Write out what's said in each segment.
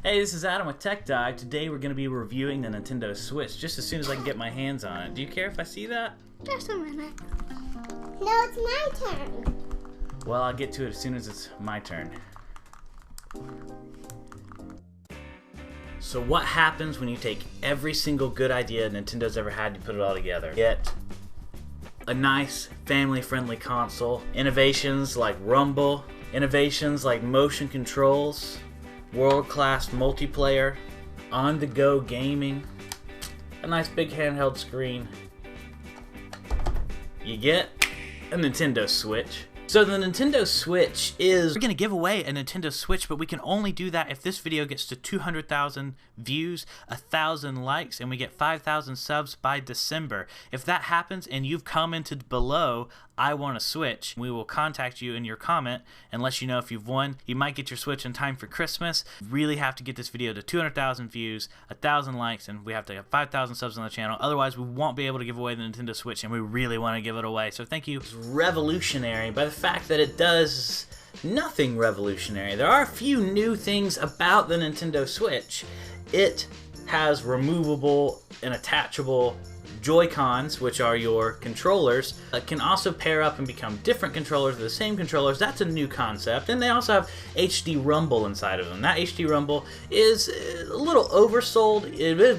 Hey, this is Adam with Techdive. Today we're going to be reviewing the Nintendo Switch just as soon as I can get my hands on it. Do you care if I see that? Just a minute. No, it's my turn. Well, I'll get to it as soon as it's my turn. So what happens when you take every single good idea Nintendo's ever had and you put it all together? Get a nice family-friendly console, innovations like Rumble, innovations like motion controls, world-class multiplayer, on-the-go gaming, a nice big handheld screen. You get a Nintendo Switch. So the Nintendo Switch is... We're going to give away a Nintendo Switch, but we can only do that if this video gets to 200,000 views, 1,000 likes, and we get 5,000 subs by December. If that happens and you've commented below, I want a Switch, we will contact you in your comment and let you know if you've won. You might get your Switch in time for Christmas. Really have to get this video to 200,000 views, 1,000 likes, and we have to have 5,000 subs on the channel. Otherwise, we won't be able to give away the Nintendo Switch, and we really want to give it away. So thank you. It's revolutionary by the fact that it does nothing revolutionary. There are a few new things about the Nintendo Switch. It has removable and attachable Joy-Cons, which are your controllers, can also pair up and become different controllers with the same controllers. That's a new concept. And they also have HD Rumble inside of them. That HD Rumble is a little oversold,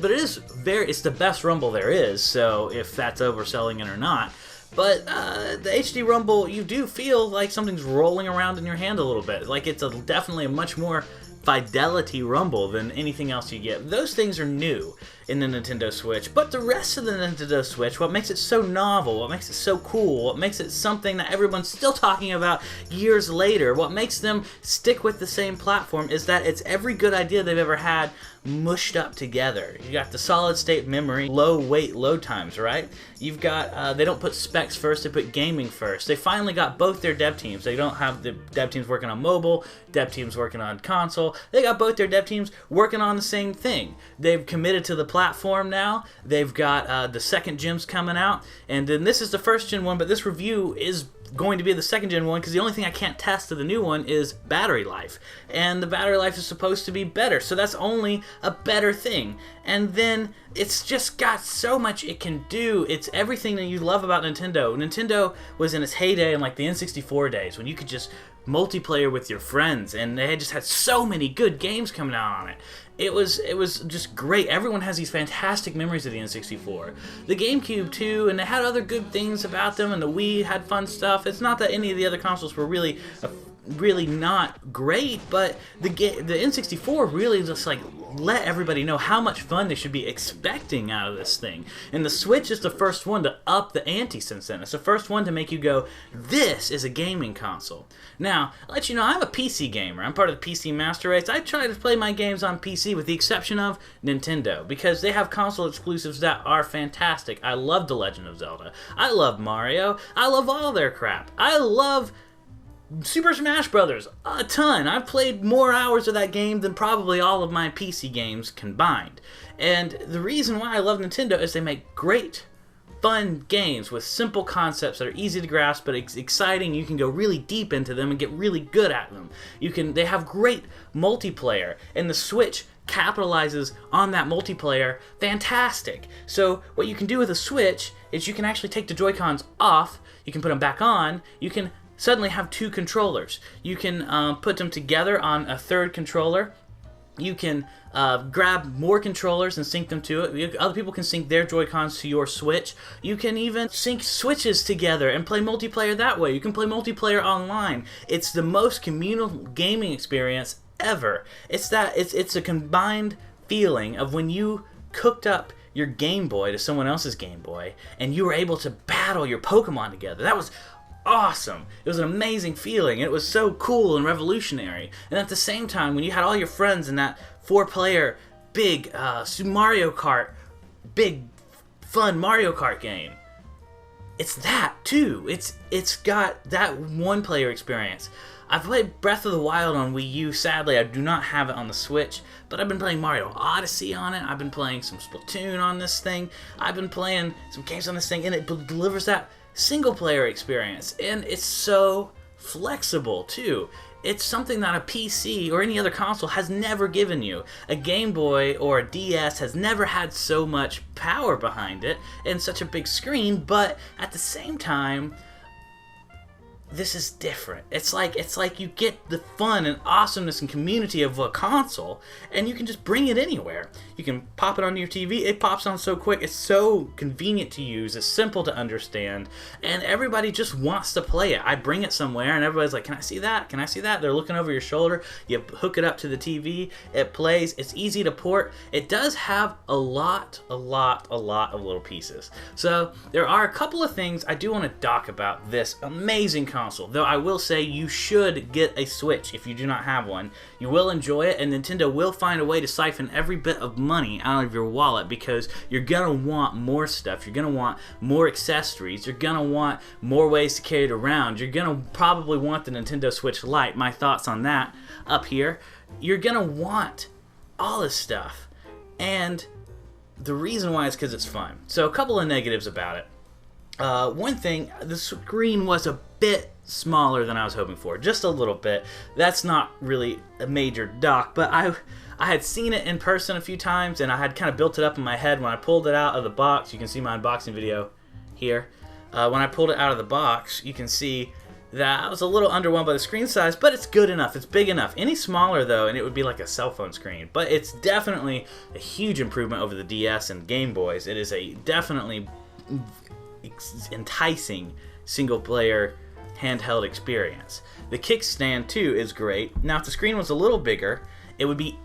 but it's the best Rumble there is, so if that's overselling it or not. But the HD Rumble, you do feel like something's rolling around in your hand a little bit. Like it's definitely a much more fidelity Rumble than anything else you get. Those things are new in the Nintendo Switch, but the rest of the Nintendo Switch, what makes it so novel, what makes it so cool, what makes it something that everyone's still talking about years later, what makes them stick with the same platform is that it's every good idea they've ever had mushed up together. You got the solid state memory, low wait load times, right? You've got, they don't put specs first, they put gaming first. They finally got both their dev teams. They don't have the dev teams working on mobile, dev teams working on console. They got both their dev teams working on the same thing. They've committed to the platform now. They've got the second gens coming out, and then this is the first gen one, but this review is going to be the second gen one because the only thing I can't test to the new one is battery life, and the battery life is supposed to be better, so that's only a better thing. And then it's just got so much it can do. It's everything that you love about Nintendo. Nintendo was in its heyday in like the N64 days when you could just multiplayer with your friends, and they just had so many good games coming out on it. It was just great. Everyone has these fantastic memories of the N64. The GameCube too, and they had other good things about them, and the Wii had fun stuff. It's not that any of the other consoles were really not great, but the N64 really just like let everybody know how much fun they should be expecting out of this thing. And the Switch is the first one to up the ante since then. It's the first one to make you go, this is a gaming console. Now, I'll let you know, I'm a PC gamer. I'm part of the PC Master Race. I try to play my games on PC with the exception of Nintendo, because they have console exclusives that are fantastic. I love The Legend of Zelda. I love Mario. I love all their crap. I love Super Smash Brothers a ton. I've played more hours of that game than probably all of my PC games combined. And the reason why I love Nintendo is they make great, fun games with simple concepts that are easy to grasp but exciting. You can go really deep into them and get really good at them. They have great multiplayer, and the Switch capitalizes on that multiplayer fantastic. So what you can do with a Switch is you can actually take the Joy-Cons off, you can put them back on, you can suddenly have two controllers. You can put them together on a third controller. You can grab more controllers and sync them to it. Other people can sync their Joy-Cons to your Switch. You can even sync Switches together and play multiplayer that way. You can play multiplayer online. It's the most communal gaming experience ever. It's a combined feeling of when you cooked up your Game Boy to someone else's Game Boy and you were able to battle your Pokemon together. That was awesome. It was an amazing feeling. It was so cool and revolutionary. And at the same time, when you had all your friends in that 4-player big Super Mario Kart, big fun Mario Kart game, it's that too. It's got that one-player experience. I've played Breath of the Wild on Wii U. Sadly, I do not have it on the Switch, but I've been playing Mario Odyssey on it. I've been playing some Splatoon on this thing. I've been playing some games on this thing, and it delivers that single player experience, and it's so flexible too. it's something that a PC or any other console has never given you. A Game Boy or a DS has never had so much power behind it and such a big screen, but at the same time, this is different. It's like you get the fun and awesomeness and community of a console, and you can just bring it anywhere. You can pop it onto your TV. It pops on so quick. It's so convenient to use. It's simple to understand, and everybody just wants to play it. I bring it somewhere, and everybody's like, "Can I see that? Can I see that?" They're looking over your shoulder. You hook it up to the TV. It plays. It's easy to port. It does have a lot of little pieces. So there are a couple of things I do want to talk about this amazing console, though I will say you should get a Switch if you do not have one. You will enjoy it, and Nintendo will find a way to siphon every bit of money out of your wallet, because you're gonna want more stuff, you're gonna want more accessories, you're gonna want more ways to carry it around, you're gonna probably want the Nintendo Switch Lite. My thoughts on that up here. You're gonna want all this stuff, and the reason why is because it's fun. So a couple of negatives about it. One thing, the screen was a bit smaller than I was hoping for, just a little bit. That's not really a major dock, but I had seen it in person a few times, and I had kind of built it up in my head. When I pulled it out of the box, you can see my unboxing video here. When I pulled it out of the box, you can see that I was a little underwhelmed by the screen size, but it's good enough. It's big enough. Any smaller, though, and it would be like a cell phone screen. But it's definitely a huge improvement over the DS and Game Boys. It is a definitely enticing single-player handheld experience. The kickstand too is great. Now if the screen was a little bigger, it would be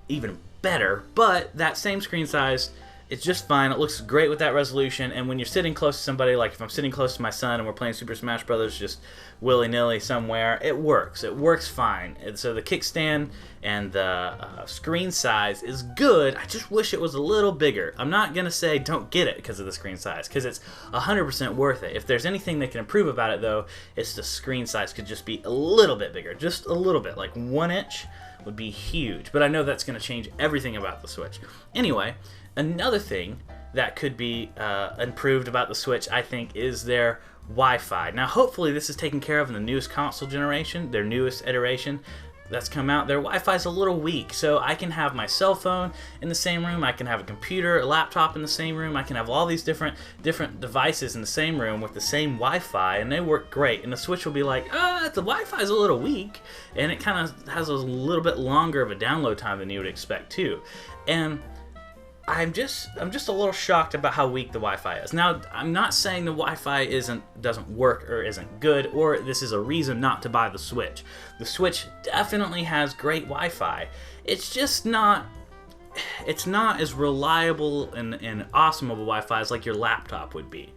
even better, but that same screen size, it's just fine. It looks great with that resolution, and when you're sitting close to somebody, like if I'm sitting close to my son and we're playing Super Smash Brothers just willy-nilly somewhere, it works fine. And so the kickstand and the screen size is good. I just wish it was a little bigger. I'm not gonna say don't get it because of the screen size, because it's 100% worth it. If there's anything they can improve about it, though, it's the screen size could just be a little bit bigger, just a little bit, like 1 inch would be huge. But I know that's gonna change everything about the Switch. Anyway, another thing that could be improved about the Switch, I think, is their Wi-Fi. Now, hopefully this is taken care of in the newest console generation, their newest iteration that's come out. Their Wi-Fi is a little weak, so I can have my cell phone in the same room, I can have a computer, a laptop in the same room, I can have all these different devices in the same room with the same Wi-Fi, and they work great. And the Switch will be like, the Wi-Fi is a little weak, and it kind of has a little bit longer of a download time than you would expect too. And I'm just a little shocked about how weak the Wi-Fi is. Now, I'm not saying the Wi-Fi doesn't work or isn't good, or this is a reason not to buy the Switch. The Switch definitely has great Wi-Fi. It's just not as reliable and awesome of a Wi-Fi as like your laptop would be.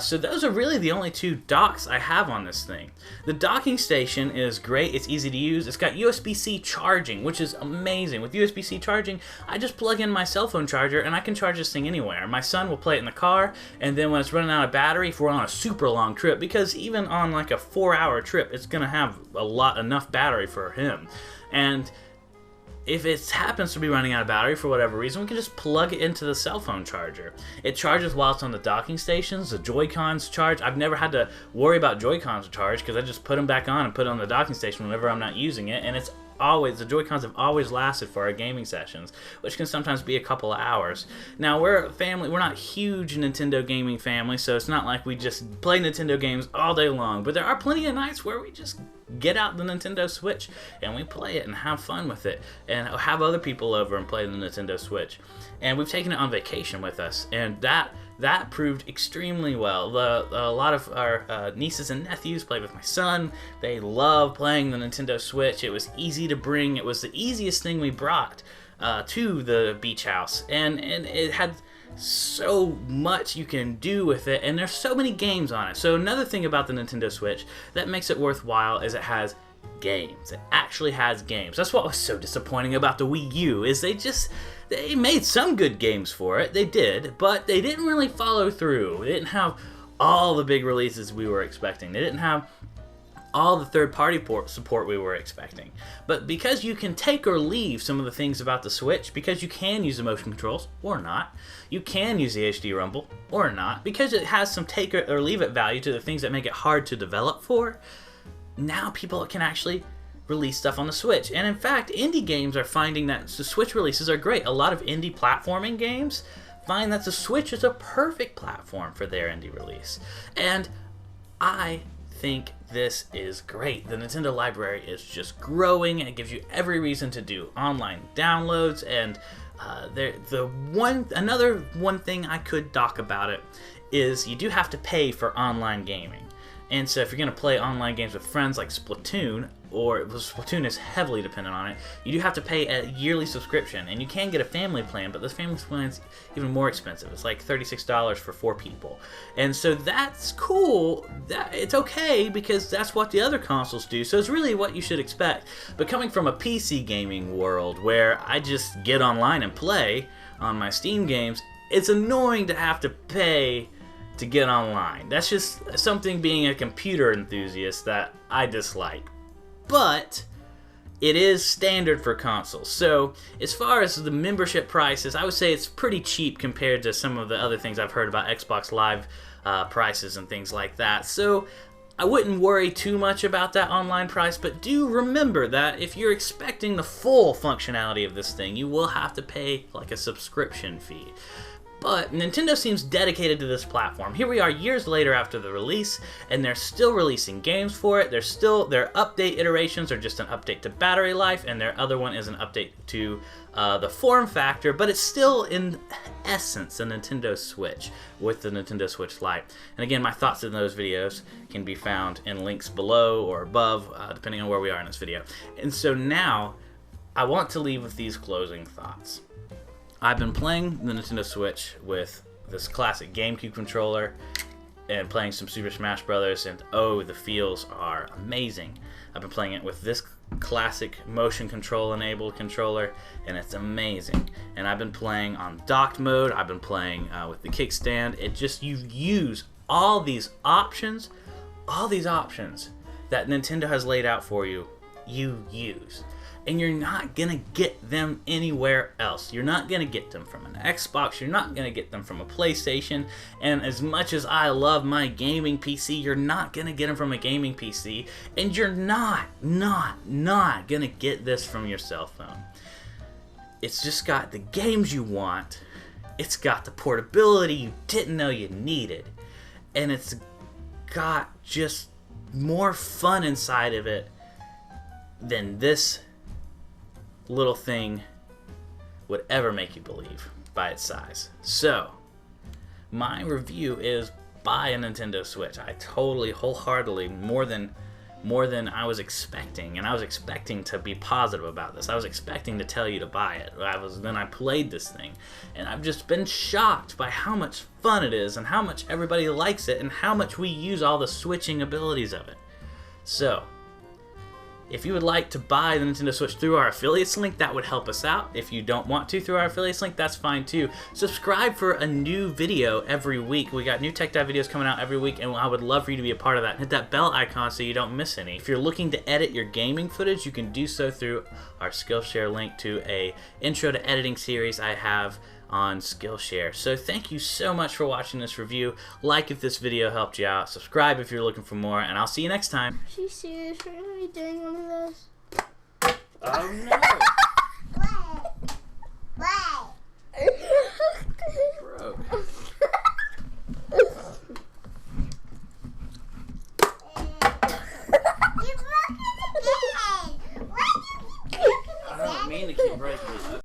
So those are really the only two docks I have on this thing. The docking station is great. It's easy to use. It's got USB-C charging, which is amazing. With USB-C charging, I just plug in my cell phone charger and I can charge this thing anywhere. My son will play it in the car, and then when it's running out of battery, if we're on a super long trip, because even on like a 4-hour trip, it's gonna have enough battery for him. And if it happens to be running out of battery for whatever reason, we can just plug it into the cell phone charger. It charges while it's on the docking stations. The Joy-Cons charge. I've never had to worry about Joy-Cons to charge because I just put them back on and put it on the docking station whenever I'm not using it, and it's always, the Joy-Cons have always lasted for our gaming sessions, which can sometimes be a couple of hours. Now, we're a family, we're not a huge Nintendo gaming family, so it's not like we just play Nintendo games all day long, but there are plenty of nights where we just get out the Nintendo Switch and we play it and have fun with it and have other people over and play the Nintendo Switch. And we've taken it on vacation with us, and that proved extremely well. A lot of our nieces and nephews played with my son. They love playing the Nintendo Switch. It was easy to bring. It was the easiest thing we brought to the beach house, and it had so much you can do with it, and there's so many games on it. So another thing about the Nintendo Switch that makes it worthwhile is it has games. It actually has games. That's what was so disappointing about the Wii U, is they made some good games for it. They did, but they didn't really follow through. They didn't have all the big releases we were expecting. They didn't have all the third-party support we were expecting. But because you can take or leave some of the things about the Switch, because you can use the motion controls or not, you can use the HD Rumble or not, because it has some take or leave it value to the things that make it hard to develop for, now people can actually release stuff on the Switch. And in fact, indie games are finding that the Switch releases are great. A lot of indie platforming games find that the Switch is a perfect platform for their indie release. And I think this is great. The Nintendo library is just growing, and it gives you every reason to do online downloads. And another one thing I could talk about it is you do have to pay for online gaming. And so if you're going to play online games with friends like Splatoon, or Splatoon is heavily dependent on it, you do have to pay a yearly subscription. And you can get a family plan, but this family plan is even more expensive. It's like $36 for 4 people. And so that's cool. It's okay because that's what the other consoles do. So it's really what you should expect. But coming from a PC gaming world where I just get online and play on my Steam games, it's annoying to have to pay to get online. That's just something, being a computer enthusiast, that I dislike. But it is standard for consoles. So as far as the membership prices, I would say it's pretty cheap compared to some of the other things I've heard about Xbox Live prices and things like that. So I wouldn't worry too much about that online price, but do remember that if you're expecting the full functionality of this thing, you will have to pay like a subscription fee. But Nintendo seems dedicated to this platform. Here we are years later after the release, and they're still releasing games for it. Their update iterations are just an update to battery life, and their other one is an update to the form factor, but it's still in essence a Nintendo Switch with the Nintendo Switch Lite. And again, my thoughts in those videos can be found in links below or above, depending on where we are in this video. And so now, I want to leave with these closing thoughts. I've been playing the Nintendo Switch with this classic GameCube controller and playing some Super Smash Brothers, and oh, the feels are amazing. I've been playing it with this classic motion control enabled controller, and it's amazing. And I've been playing on docked mode. I've been playing with the kickstand. You use all these options that Nintendo has laid out for you, you use. And you're not going to get them anywhere else. You're not going to get them from an Xbox. You're not going to get them from a PlayStation. And as much as I love my gaming PC, you're not going to get them from a gaming PC. And you're not going to get this from your cell phone. It's just got the games you want. It's got the portability you didn't know you needed. And it's got just more fun inside of it than this little thing would ever make you believe by its size. So, my review is buy a Nintendo Switch. I totally, wholeheartedly, more than I was expecting, and I was expecting to be positive about this. I was expecting to tell you to buy it. Then I played this thing, and I've just been shocked by how much fun it is, and how much everybody likes it, and how much we use all the switching abilities of it. So, if you would like to buy the Nintendo Switch through our affiliates link, that would help us out. If you don't want to through our affiliates link, that's fine too. Subscribe for a new video every week. We got new Techdive videos coming out every week, and I would love for you to be a part of that. Hit that bell icon so you don't miss any. If you're looking to edit your gaming footage, you can do so through our Skillshare link to a intro to editing series I have on Skillshare. So thank you so much for watching this review. Like if this video helped you out. Subscribe if you're looking for more, and I'll see you next time. Are you serious? We're gonna be doing one of those? Oh no!